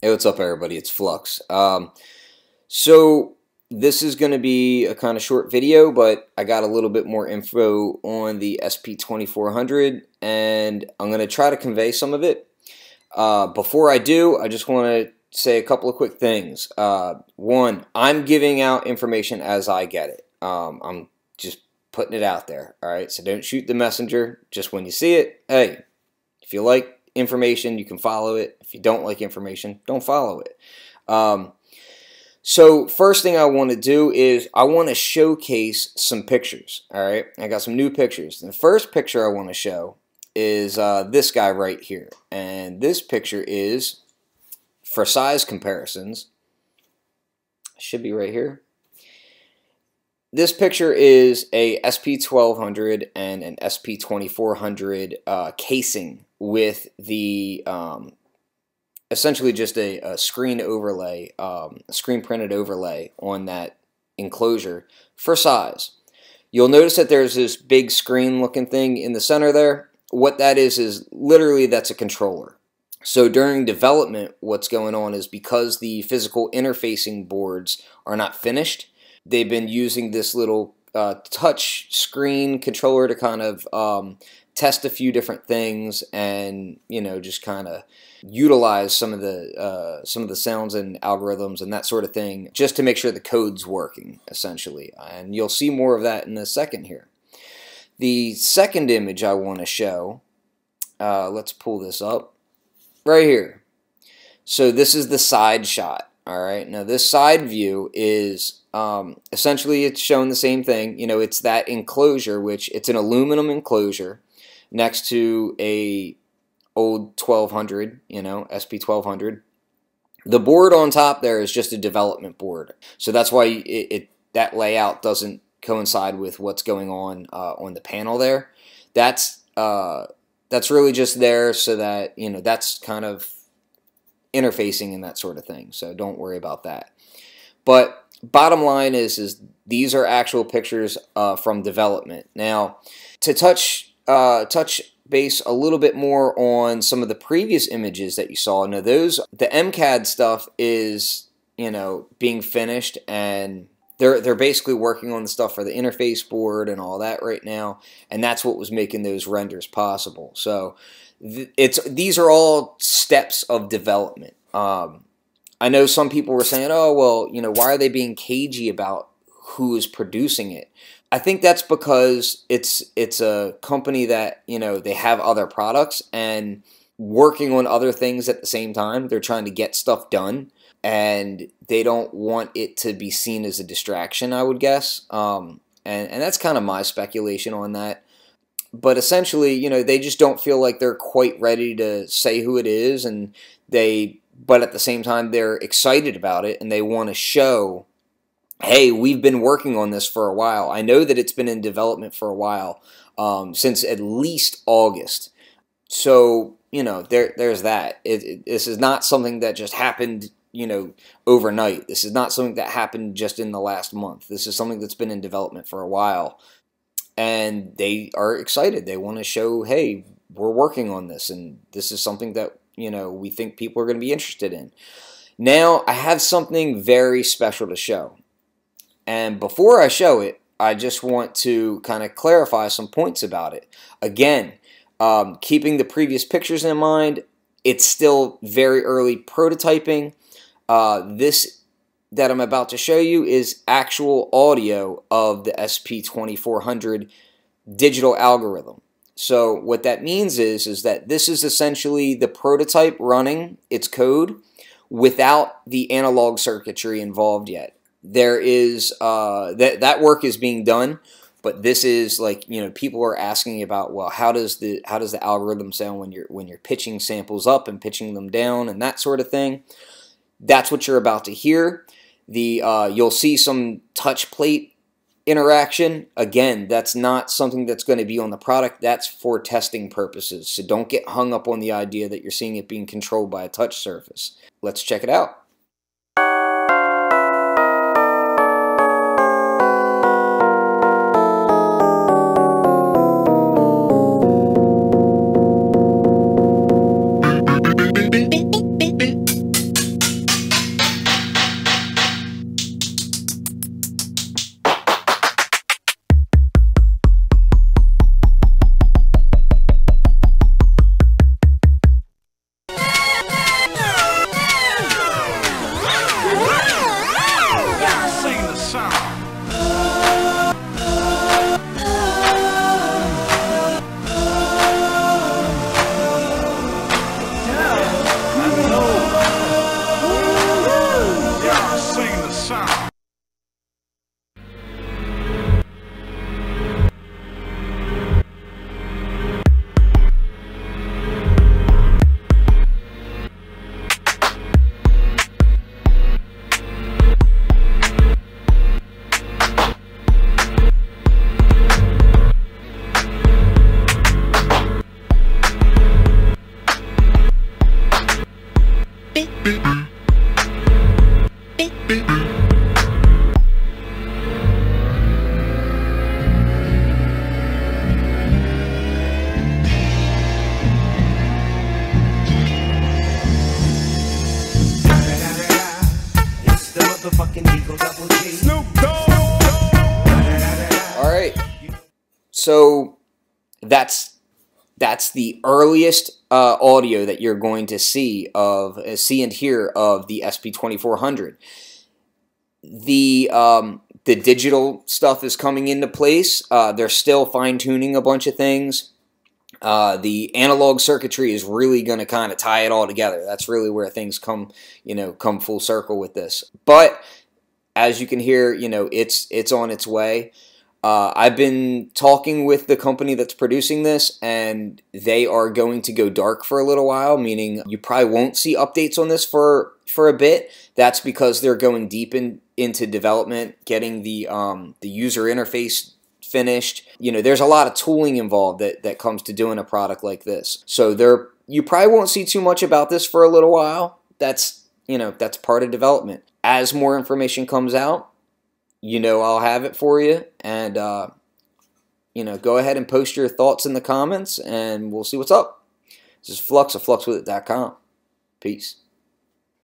Hey, what's up, everybody? It's Flux. So this is going to be a kind of short video, but I got a little bit more info on the SP2400, and I'm going to try to convey some of it. Before I do, I just want to say a couple of quick things. One, I'm giving out information as I get it. I'm just putting it out there. All right, so don't shoot the messenger. Just when you see it, hey, if you like information, you can follow it. If you don't like information, don't follow it. So first thing I want to do is I want to showcase some pictures. All right, I got some new pictures. The first picture I want to show is this guy right here, and this picture is for size comparisons. Should be right here. This picture is a SP1200 and an SP2400 casing with the essentially just a screen overlay, a screen printed overlay on that enclosure for size. You'll notice that there's this big screen looking thing in the center there. What that is literally that's a controller. So during development, what's going on is because the physical interfacing boards are not finished, they've been using this little touch screen controller to kind of test a few different things, and just kind of utilize some of the sounds and algorithms and that sort of thing, just to make sure the code's working essentially. And you'll see more of that in a second here. The second image I want to show, let's pull this up right here. So this is the side shot. All right, now this side view is essentially it's showing the same thing. It's that enclosure, which it's an aluminum enclosure next to a old 1200, SP1200. The board on top there is just a development board, so that's why that layout doesn't coincide with what's going on the panel there. That's really just there so that that's kind of interfacing and that sort of thing, so don't worry about that. But bottom line is these are actual pictures from development. Now, to touch base a little bit more on some of the previous images that you saw. Now, the MCAD stuff is being finished, and they're basically working on the stuff for the interface board and all that right now, and that's what was making those renders possible. So these are all steps of development. I know some people were saying, oh, well, why are they being cagey about who is producing it? I think that's because it's a company that, they have other products and working on other things at the same time. They're trying to get stuff done, and they don't want it to be seen as a distraction, I would guess. And that's kind of my speculation on that. But essentially, they just don't feel like they're quite ready to say who it is, but at the same time, they're excited about it, and they want to show, hey, we've been working on this for a while. I know that it's been in development for a while, since at least August. So, there's that. This is not something that just happened, overnight. This is not something that happened just in the last month. This is something that's been in development for a while. And they are excited. They want to show, hey, we're working on this, and this is something that, we think people are going to be interested in. Now, I have something very special to show. And before I show it, I just want to kind of clarify some points about it. Again, keeping the previous pictures in mind, it's still very early prototyping. This that I'm about to show you is actual audio of the SP2400 digital algorithm. So what that means is that this is essentially the prototype running its code without the analog circuitry involved yet. There is that work is being done, but this is like, people are asking about, well, how does the algorithm sound when you're pitching samples up and pitching them down and that sort of thing. That's what you're about to hear. You'll see some touch plate interaction. Again, that's not something that's going to be on the product. That's for testing purposes. So don't get hung up on the idea that you're seeing it being controlled by a touch surface. Let's check it out. So that's the earliest audio that you're going to see and hear of the SP2400. The digital stuff is coming into place. They're still fine-tuning a bunch of things. The analog circuitry is really going to kind of tie it all together. That's really where things come full circle with this. But as you can hear, it's on its way. I've been talking with the company that's producing this, and they are going to go dark for a little while, meaning you probably won't see updates on this for a bit. That's because they're going deep into development, getting the user interface finished. There's a lot of tooling involved that comes to doing a product like this. So you probably won't see too much about this for a little while. That's part of development. As more information comes out, I'll have it for you, and go ahead and post your thoughts in the comments, and we'll see what's up. This is Flux of FluxWithIt.com. Peace.